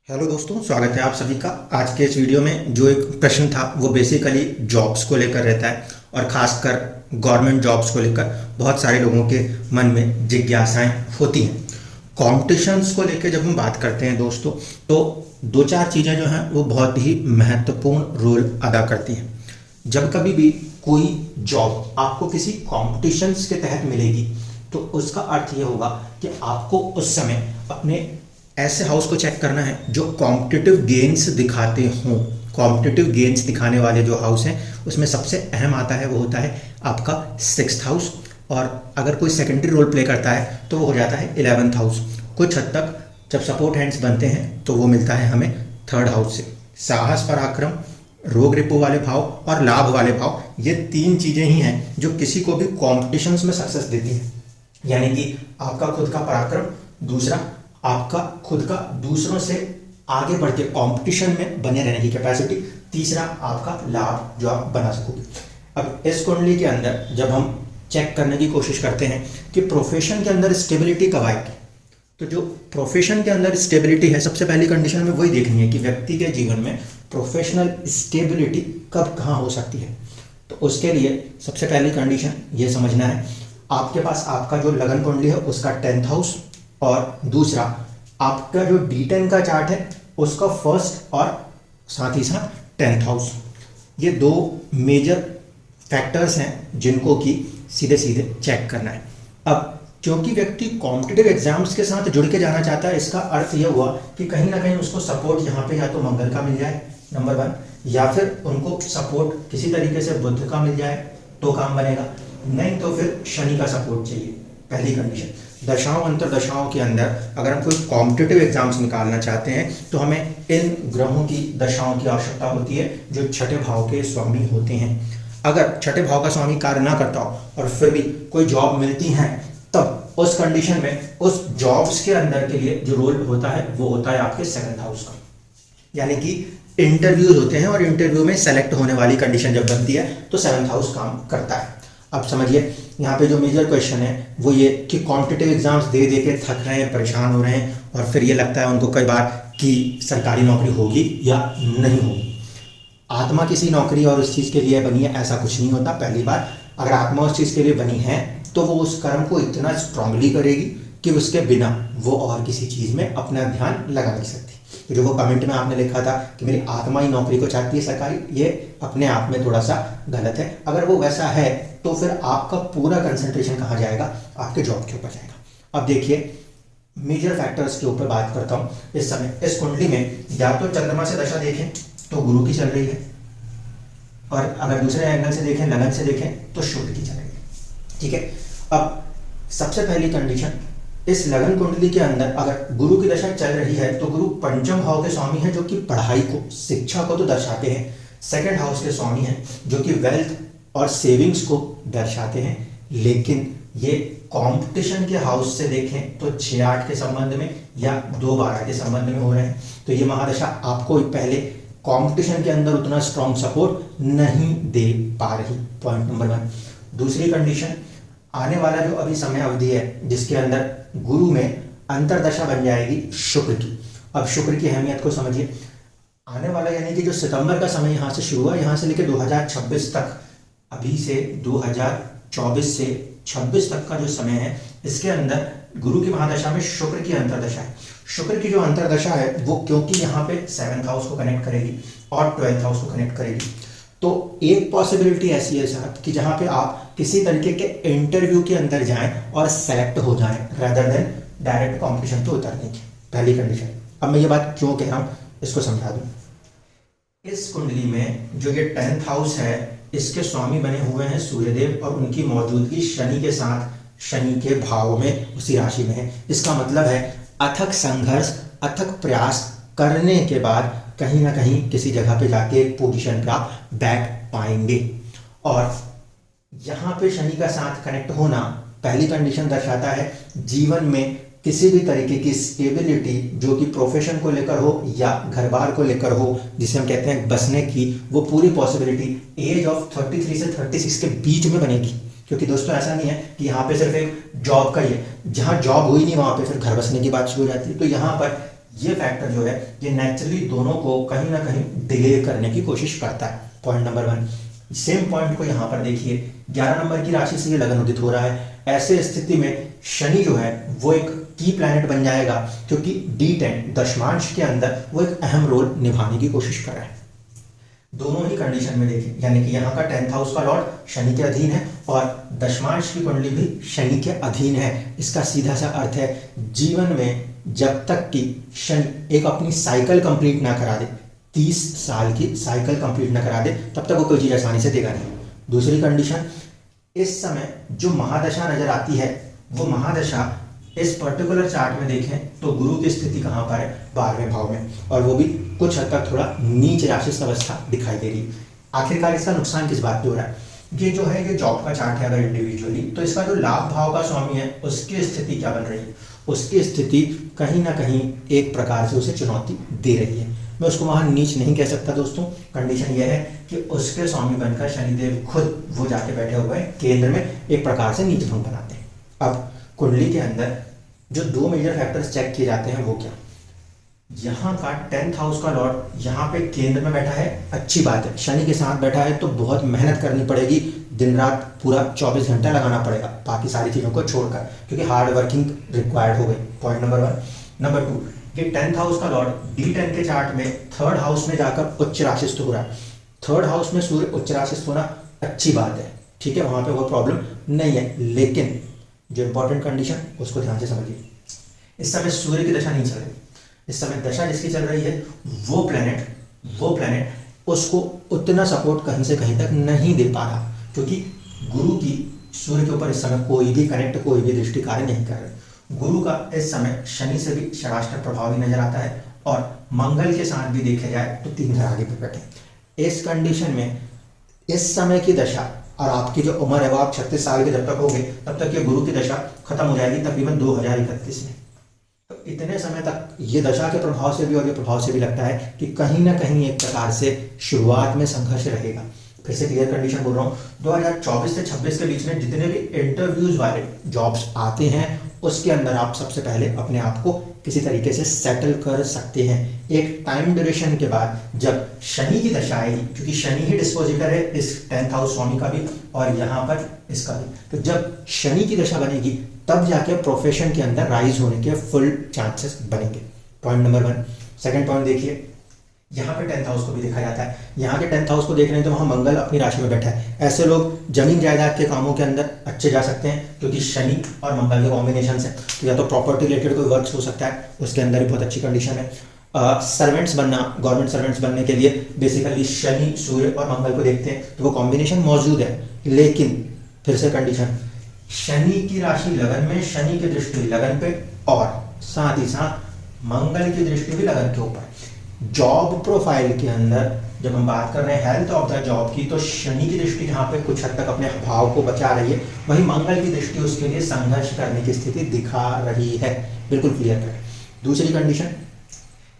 Hello दोस्तों, स्वागत है आप सभी का। आज के इस वीडियो में जो एक प्रश्न था वो बेसिकली जॉब्स को लेकर रहता है और ख़ासकर गवर्नमेंट जॉब्स को लेकर बहुत सारे लोगों के मन में जिज्ञासाएं होती हैं। कॉम्पिटिशन्स को लेकर जब हम बात करते हैं दोस्तों, तो दो चार चीज़ें जो हैं वो बहुत ही महत्वपूर्ण रोल अदा करती हैं। जब कभी भी कोई जॉब आपको किसी कॉम्पिटिशन्स के तहत मिलेगी तो उसका अर्थ ये होगा कि आपको उस समय अपने ऐसे हाउस को चेक करना है जो कॉम्पिटिटिव गेन्स दिखाते हों। कॉम्पिटिटिव गेन्स दिखाने वाले जो हाउस हैं उसमें सबसे अहम आता है वो होता है आपका 6th हाउस, और अगर कोई सेकेंडरी रोल प्ले करता है तो वो हो जाता है 11th हाउस। कुछ हद तक जब सपोर्ट हैंड्स बनते हैं तो वो मिलता है हमें 3rd हाउस से। साहस, पराक्रम, रोग रिपू वाले भाव और लाभ वाले भाव, ये 3 चीज़ें ही हैं जो किसी को भी कॉम्पिटिशन्स में सक्सेस देती हैं। यानी कि आपका खुद का पराक्रम, दूसरा आपका खुद का दूसरों से आगे बढ़ के कॉम्पिटिशन में बने रहने की कैपेसिटी, तीसरा आपका लाभ जो आप बना सकोगे। अब इस कुंडली के अंदर जब हम चेक करने की कोशिश करते हैं कि प्रोफेशन के अंदर स्टेबिलिटी कब आएगी, तो जो प्रोफेशन के अंदर स्टेबिलिटी है, सबसे पहली कंडीशन में वही देखनी है कि व्यक्ति के जीवन में प्रोफेशनल स्टेबिलिटी कब कहाँ हो सकती है। तो उसके लिए सबसे पहली कंडीशन ये समझना है, आपके पास आपका जो लगन कुंडली है उसका 10th हाउस, और दूसरा आपका जो D10 का चार्ट है उसका 1st और साथ ही साथ 10th हाउस। ये 2 मेजर फैक्टर्स हैं जिनको कि सीधे सीधे चेक करना है। अब क्योंकि व्यक्ति कॉम्पिटिटिव एग्जाम्स के साथ जुड़ के जाना चाहता है, इसका अर्थ यह हुआ कि कहीं ना कहीं उसको सपोर्ट यहाँ पे या तो मंगल का मिल जाए नंबर 1, या फिर उनको सपोर्ट किसी तरीके से बुध का मिल जाए तो काम बनेगा, नहीं तो फिर शनि का सपोर्ट चाहिए। पहली कंडीशन। दशाओं अंतर दशाओं के अंदर अगर हम कोई कॉम्पिटिटिव एग्जाम्स निकालना चाहते हैं तो हमें इन ग्रहों की दशाओं की आवश्यकता होती है जो छठे भाव के स्वामी होते हैं। अगर छठे भाव का स्वामी कार्य ना करता हो और फिर भी कोई जॉब मिलती है, तब उस कंडीशन में उस जॉब्स के अंदर के लिए जो रोल होता है वो होता है आपके 2nd हाउस का। यानी कि इंटरव्यूज होते हैं और इंटरव्यू में सेलेक्ट होने वाली कंडीशन जब बनती है तो 7th हाउस काम करता है। अब समझिए यहाँ पे जो मेजर क्वेश्चन है वो ये कि कॉम्पिटिटिव एग्जाम्स दे दे के थक रहे हैं, परेशान हो रहे हैं, और फिर ये लगता है उनको कई बार कि सरकारी नौकरी होगी या नहीं होगी। आत्मा किसी नौकरी और उस चीज़ के लिए बनी है ऐसा कुछ नहीं होता। पहली बार, अगर आत्मा उस चीज़ के लिए बनी है तो वो उस कर्म को इतना स्ट्रांगली करेगी कि उसके बिना वो और किसी चीज़ में अपना ध्यान लगा नहीं सकती। तो जो वो कमेंट में आपने लिखा था कि मेरी आत्मा ही नौकरी को चाहती है सरकारी, ये अपने आप में थोड़ा सा गलत है। अगर वो वैसा है तो फिर आपका पूरा कंसंट्रेशन कहाँ जाएगा, आपके जॉब के ऊपर जाएगा। अब देखिए मेजर फैक्टर्स के ऊपर बात करता हूँ। इस समय इस कुंडली में या तो चंद्रमा से दशा देखें तो गुरु की चल रही है, और अगर दूसरे एंगल से देखें, लगन से देखें तो शुक्र की चल रही है। ठीक है। अब सबसे पहली कंडीशन, इस लगन कुंडली के अंदर अगर गुरु की दशा चल रही है तो गुरु पंचम भाव के स्वामी है जो कि पढ़ाई को, शिक्षा को तो दर्शाते हैं। 2nd हाउस के स्वामी हैं जो कि वेल्थ और सेविंग्स को दर्शाते हैं। लेकिन ये कंपटीशन के हाउस से देखें तो 6-8 के संबंध में या 2-12 के संबंध में हो रहे हैं, तो ये महादशा आपको पहले कंपटीशन के अंदर उतना स्ट्रॉन्ग सपोर्ट नहीं दे पा रही। Point number 1। दूसरी कंडीशन, आने वाला जो अभी समय अवधि है जिसके अंदर गुरु में अंतरदशा बन जाएगी शुक्र की। अब शुक्र की अहमियत को समझिए। आने वाला यानी कि जो सितंबर का समय यहाँ से शुरू हुआ, यहाँ से लेकर 2026 तक, अभी से 2024 से 26 तक का जो समय है, इसके अंदर गुरु की महादशा में शुक्र की अंतरदशा है। शुक्र की जो अंतरदशा है वो क्योंकि यहाँ पे 7th हाउस को कनेक्ट करेगी और 12th हाउस को कनेक्ट करेगी, तो एक पॉसिबिलिटी ऐसी है साहब कि जहाँ पे आप किसी तरीके के इंटरव्यू के अंदर जाएं और सेलेक्ट हो जाएं रेदर देन डायरेक्ट कंपटीशन पे उतरने की। पहली कंडीशन। अब मैं ये बात क्यों कह रहा हूँ इसको समझा दूं। इस कुंडली में जो ये 10th हाउस है इसके स्वामी बने हुए हैं सूर्यदेव, और उनकी मौजूदगी शनि के साथ, शनि के भाव में, उसी राशि में है। इसका मतलब है अथक संघर्ष, अथक प्रयास करने के बाद कहीं ना कहीं किसी जगह पे जाके एक पोजीशन पे आप बैठ पाएंगे। और यहाँ पे शनि का साथ कनेक्ट होना पहली कंडीशन दर्शाता है जीवन में किसी भी तरीके की स्टेबिलिटी, जो कि प्रोफेशन को लेकर हो या घर बार को लेकर हो, जिसे हम कहते हैं बसने की, वो पूरी पॉसिबिलिटी एज ऑफ 33 से 36 के बीच में बनेगी। क्योंकि दोस्तों ऐसा नहीं है कि यहाँ पे सिर्फ एक जॉब का ही है, जहाँ जॉब हुई नहीं वहाँ पे फिर घर बसने की बात शुरू हो जाती है। तो यहाँ पर ये फैक्टर जो है ये नेचुरली दोनों को कहीं ना कहीं डिले करने की कोशिश करता है। Point number 1। सेम पॉइंट को यहाँ पर देखिए, 11 नंबर की राशि से ये लगन उदित हो रहा है। ऐसे स्थिति में शनि जो है वो एक की प्लैनेट बन जाएगा, क्योंकि D10 दशमांश के अंदर वो एक अहम रोल निभाने की कोशिश कर रहा है। दोनों ही कंडीशन में देखें, यानी कि यहाँ का 10th हाउस का लॉर्ड शनि के अधीन है और दशमांश की कुंडली भी शनि के अधीन है। इसका सीधा सा अर्थ है जीवन में जब तक कि शनि एक अपनी साइकिल कंप्लीट ना करा दे, 30 साल की साइकिल कंप्लीट ना करा दे, तब तक वो कोई चीज आसानी से देगा नहीं। दूसरी कंडीशन, इस समय जो महादशा नजर आती है वो महादशा इस पर्टिकुलर चार्ट में देखें तो गुरु की स्थिति कहाँ पर है, 12वें भाव में, और वो भी कुछ हद तक थोड़ा नीच राशि अवस्था दिखाई दे रही है। आखिरकार इसका नुकसान किस बात पे हो रहा है? ये जो है ये जॉब का चार्ट है अगर इंडिविजुअली, तो इसका जो लाभ भाव का स्वामी है उसकी स्थिति क्या बन रही है? उसकी स्थिति कहीं ना कहीं एक प्रकार से उसे चुनौती दे रही है। मैं उसको वहां नीच नहीं कह सकता दोस्तों। कंडीशन यह है कि उसके स्वामी बनकर शनिदेव खुद वो जाके बैठे हुए हैं केंद्र में, एक प्रकार से नीच भंग बनाते हैं। अब कुंडली के अंदर जो 2 मेजर फैक्टर्स चेक किए जाते हैं वो क्या? यहाँ का 10th हाउस का लॉर्ड यहाँ पे केंद्र में बैठा है, अच्छी बात है। शनि के साथ बैठा है तो बहुत मेहनत करनी पड़ेगी, दिन रात पूरा 24 घंटा लगाना पड़ेगा बाकी सारी चीज़ों को छोड़कर, क्योंकि हार्ड वर्किंग रिक्वायर्ड हो गई। Point number 1। नंबर 2, ये 10th हाउस का लॉर्ड D10 के चार्ट में 3rd हाउस में जाकर उच्च राशिस्थ हो रहा है। 3rd हाउस में सूर्य उच्च राशिस्थ होना अच्छी बात है, ठीक है, वहां पे वो प्रॉब्लम नहीं है। लेकिन जो इंपॉर्टेंट कंडीशन उसको ध्यान से समझिए, इस समय सूर्य की दशा नहीं चल रही। इस समय दशा जिसकी चल रही है वो प्लेनेट उसको उतना सपोर्ट कहीं से कहीं तक नहीं दे पा रहा, क्योंकि गुरु की सूर्य के ऊपर इस समय कोई भी कनेक्ट, कोई भी दृष्टि कार्य नहीं कर रहे। गुरु का इस समय शनि से भी षडाष्टक प्रभाव भी नजर आता है और मंगल के साथ भी देखा जाए तो 3 घर आगे पे बैठे। इस कंडीशन में इस समय की दशा और आपकी जो उम्र है वो आप 36 साल के जब तक होंगे तब तक ये गुरु की दशा खत्म हो जाएगी तकरीबन 2031 में। तो इतने समय तक ये दशा के प्रभाव से भी और ये प्रभाव से भी लगता है कि कहीं ना कहीं एक प्रकार से शुरुआत में संघर्ष रहेगा। फिर से क्लियर कंडीशन बोल रहा हूँ, 2024 से 26 के बीच में जितने भी इंटरव्यूज वाले जॉब्स आते हैं उसके अंदर आप सबसे पहले अपने आप को किसी तरीके से सेटल कर सकते हैं। एक टाइम ड्यूरेशन के बाद जब शनि की दशा आएगी, क्योंकि शनि ही डिस्पोजिटर है इस 10th हाउस स्वामी का भी और यहाँ पर इसका भी, तो जब शनि की दशा बनेगी तब जाके प्रोफेशन के अंदर राइज होने के फुल चांसेस बनेंगे। Point number 1। सेकंड पॉइंट देखिए, यहाँ पे 10th हाउस को भी देखा जाता है। यहाँ के 10th हाउस को देख रहे हैं तो वहाँ मंगल अपनी राशि में बैठा है। ऐसे लोग जमीन जायदाद के कामों के अंदर अच्छे जा सकते हैं, क्योंकि शनि और मंगल के कॉम्बिनेशन से तो या तो प्रॉपर्टी रिलेटेड कोई वर्क्स हो सकता है, उसके अंदर भी बहुत अच्छी कंडीशन है। सर्वेंट्स बनना, गवर्नमेंट सर्वेंट्स बनने के लिए बेसिकली शनि, सूर्य और मंगल को देखते हैं, तो वो कॉम्बिनेशन मौजूद है। लेकिन फिर से कंडीशन, शनि की राशि लगन में, शनि की दृष्टि लगन पे और साथ ही साथ मंगल की दृष्टि भी लगन के ऊपर। जॉब प्रोफाइल के अंदर जब हम बात कर रहे हैं हेल्थ ऑफ द जॉब की, तो शनि की दृष्टि यहाँ पे कुछ हद तक अपने भाव को बचा रही है, वहीं मंगल की दृष्टि उसके लिए संघर्ष करने की स्थिति दिखा रही है। बिल्कुल क्लियर करें। दूसरी कंडीशन,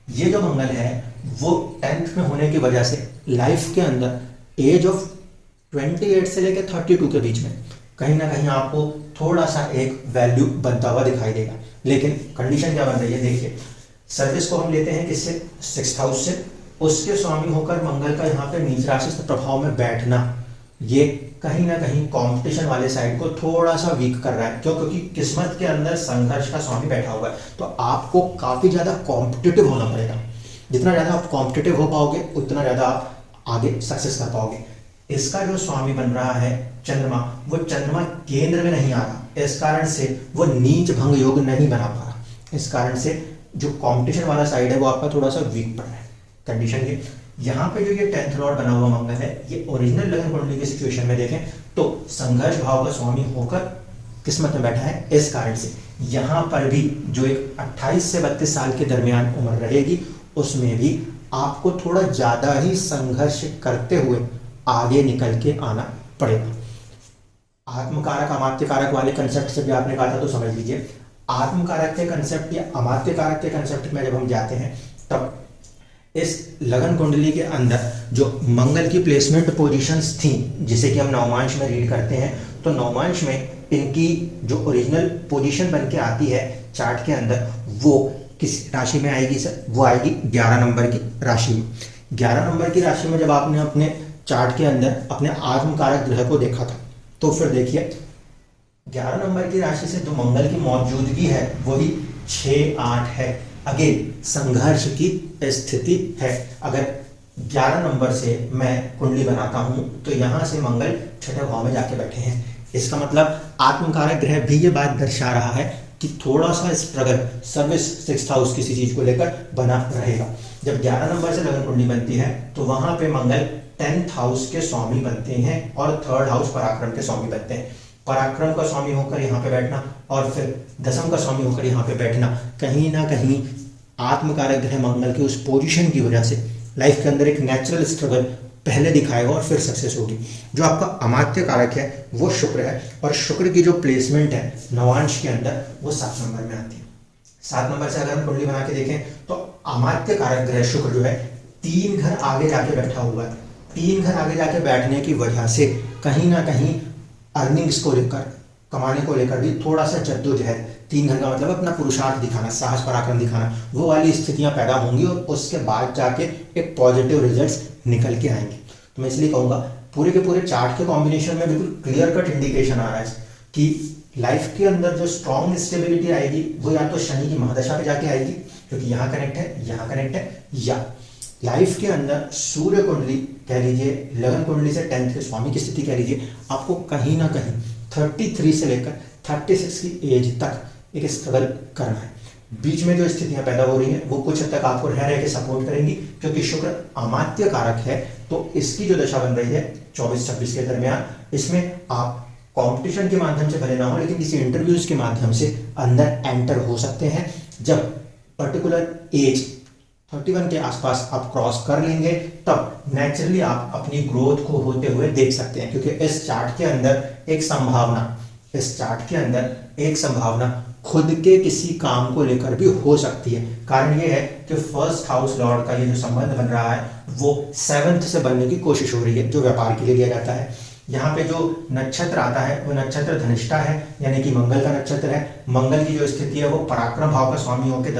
ये जो मंगल है वो 10th में होने की वजह से लाइफ के अंदर एज ऑफ 28 से लेकर 32 के बीच में कहीं ना कहीं आपको थोड़ा सा एक वैल्यू बनता हुआ दिखाई देगा। लेकिन कंडीशन क्या बन रही है, देखिए, सर्विस को हम लेते हैं किससे, 6th हाउस से। उसके स्वामी होकर मंगल का यहाँ पे नीच राशि प्रभाव में बैठना, ये कहीं ना कहीं कंपटीशन वाले साइड को थोड़ा सा वीक कर रहा है। क्यों? क्योंकि किस्मत के अंदर संघर्ष का स्वामी बैठा हुआ है, तो आपको काफी ज्यादा कॉम्पिटिटिव होना पड़ेगा। जितना ज्यादा आप कॉम्पिटिटिव हो पाओगे उतना ज्यादा आप आगे सक्सेस कर पाओगे। इसका जो स्वामी बन रहा है चंद्रमा, वो चंद्रमा केंद्र में नहीं आ रहा, इस कारण से वो नीच भंग योग नहीं बना पा रहा। इस कारण से जो कंपटीशन वाला साइड है वो आपका थोड़ा सा वीक पड़ रहा है। कंडीशन ये, यहाँ पे जो ये 10th लॉर्ड बना हुआ मंगल है, ये ओरिजिनल लगन कुंडली की सिचुएशन में देखें तो संघर्ष भाव का स्वामी होकर किस्मत में बैठा है। इस कारण से यहाँ पर भी जो एक 28 से 32 साल के दरमियान उम्र रहेगी, उसमें भी आपको थोड़ा ज्यादा ही संघर्ष करते हुए आगे निकल के आना पड़ेगा। आत्मकारक अमात्य कारक वाले कंसेप्ट से भी आपने कहा था, तो समझ लीजिए आत्मकारक के कंसेप्ट या अमात्य कारक के कंसेप्ट में जब हम जाते हैं तब इस लगन कुंडली के अंदर जो मंगल की प्लेसमेंट पोजीशंस थी, जिसे कि हम नवमांश में रीड करते हैं, तो नवमांश में इनकी जो ओरिजिनल पोजीशन बन के आती है चार्ट के अंदर, वो किस राशि में आएगी सर? वो आएगी 11 नंबर की राशि में। 11 नंबर की राशि में जब आपने अपने चार्ट के अंदर अपने आत्मकारक ग्रह को देखा था, तो फिर देखिए 11 नंबर की राशि से जो मंगल की मौजूदगी है वही 6-8 है। अगेन संघर्ष की स्थिति है। अगर 11 नंबर से मैं कुंडली बनाता हूं तो यहां से मंगल छठे भाव में जाके बैठे हैं। इसका मतलब आत्मकारक ग्रह भी ये बात दर्शा रहा है कि थोड़ा सा स्ट्रगल सर्विस 6th हाउस किसी चीज को लेकर बना रहेगा। जब 11 नंबर से लगन कुंडली बनती है तो वहां पे मंगल 10th हाउस के स्वामी बनते हैं और 3rd हाउस पराक्रम के स्वामी बनते हैं। पराक्रम का स्वामी होकर यहाँ पे बैठना और फिर दशम का स्वामी होकर यहाँ पे बैठना, कहीं ना कहीं आत्मकारक ग्रह मंगल की उस पोजीशन की वजह से लाइफ के अंदर एक नेचुरल स्ट्रगल पहले दिखाएगा और फिर सक्सेस होगी। जो आपका अमात्य कारक है वो शुक्र है, और शुक्र की जो प्लेसमेंट है नवांश के अंदर वो 7 नंबर में आती है। 7 नंबर से अगर हम कुंडली बना के देखें तो अमात्य कारक ग्रह शुक्र जो है 3 घर आगे जाके बैठा हुआ है। 3 घर आगे जाके बैठने की वजह से कहीं ना कहीं अर्निंग्स को लेकर, कमाने को लेकर भी थोड़ा सा जद्दोजहद, 3 घर का मतलब अपना पुरुषार्थ दिखाना, साहस पराक्रम दिखाना, वो वाली स्थितियां पैदा होंगी और उसके बाद जाके एक पॉजिटिव रिजल्ट्स निकल के आएंगे। तो मैं इसलिए कहूँगा पूरे के पूरे चार्ट के कॉम्बिनेशन में बिल्कुल क्लियर कट इंडिकेशन आ रहा है कि लाइफ के अंदर जो स्ट्रॉन्ग स्टेबिलिटी आएगी वो या तो शनि की महादशा पे जाके आएगी, क्योंकि यहाँ कनेक्ट है, यहाँ कनेक्ट है, या लाइफ के अंदर सूर्य कुंडली कह लीजिए, लगन कुंडली से 10th के स्वामी की स्थिति कह लीजिए, आपको कहीं ना कहीं 33 से लेकर 36 की एज तक एक स्ट्रगल करना है। बीच में जो स्थितियां पैदा हो रही हैं वो कुछ हद तक आपको रह के सपोर्ट करेंगी, क्योंकि शुक्र अमात्य कारक है। तो इसकी जो दशा बन रही है 24-26 के दरमियान, इसमें आप कंपटीशन के माध्यम से भले ना हो लेकिन किसी इंटरव्यूज के माध्यम से अंदर एंटर हो सकते हैं। जब पर्टिकुलर एज 31 के आसपास आप क्रॉस कर लेंगे तब नेचुरली आप अपनी ग्रोथ को होते हुए देख सकते हैं, क्योंकि इस चार्ट के अंदर एक संभावना खुद के किसी काम को लेकर भी हो सकती है। कारण ये है कि 1st हाउस लॉर्ड का ये जो संबंध बन रहा है वो 7th से बनने की कोशिश हो रही है, जो व्यापार के लिए लिया जाता है। यहाँ पे जो नक्षत्र आता है वो नक्षत्र धनिष्ठा है, यानी कि मंगल का नक्षत्र है। मंगल की जो स्थिति है वो पराक्रम भाव का स्वामी होकर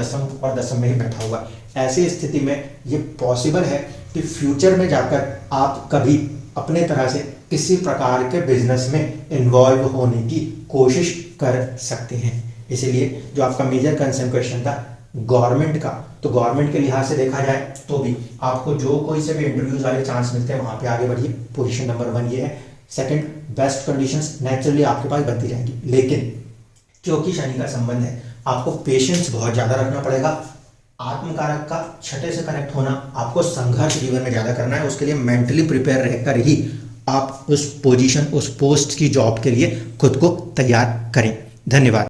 दशम में ही बैठा हुआ है। ऐसी स्थिति में ये पॉसिबल है कि फ्यूचर में जाकर आप कभी अपने तरह से किसी प्रकार के बिजनेस में इन्वॉल्व होने की कोशिश कर सकते हैं। इसलिए जो आपका मेजर कंसर्न क्वेश्चन था गवर्नमेंट का, तो गवर्नमेंट के लिहाज से देखा जाए तो भी आपको जो कोई से भी इंटरव्यूज वाले चांस मिलते हैं वहां पे आगे बढ़िए। पोजीशन नंबर 1 ये है। सेकंड, बेस्ट कंडीशंस नेचुरली आपके पास बनती रहेंगी, लेकिन क्योंकि शनि का संबंध है आपको पेशेंस बहुत ज्यादा रखना पड़ेगा। आत्मकारक का छठे से कनेक्ट होना, आपको संघर्ष जीवन में ज्यादा करना है। उसके लिए मेंटली प्रिपेयर रहकर ही आप उस पोजीशन, उस पोस्ट की जॉब के लिए खुद को तैयार करें। धन्यवाद।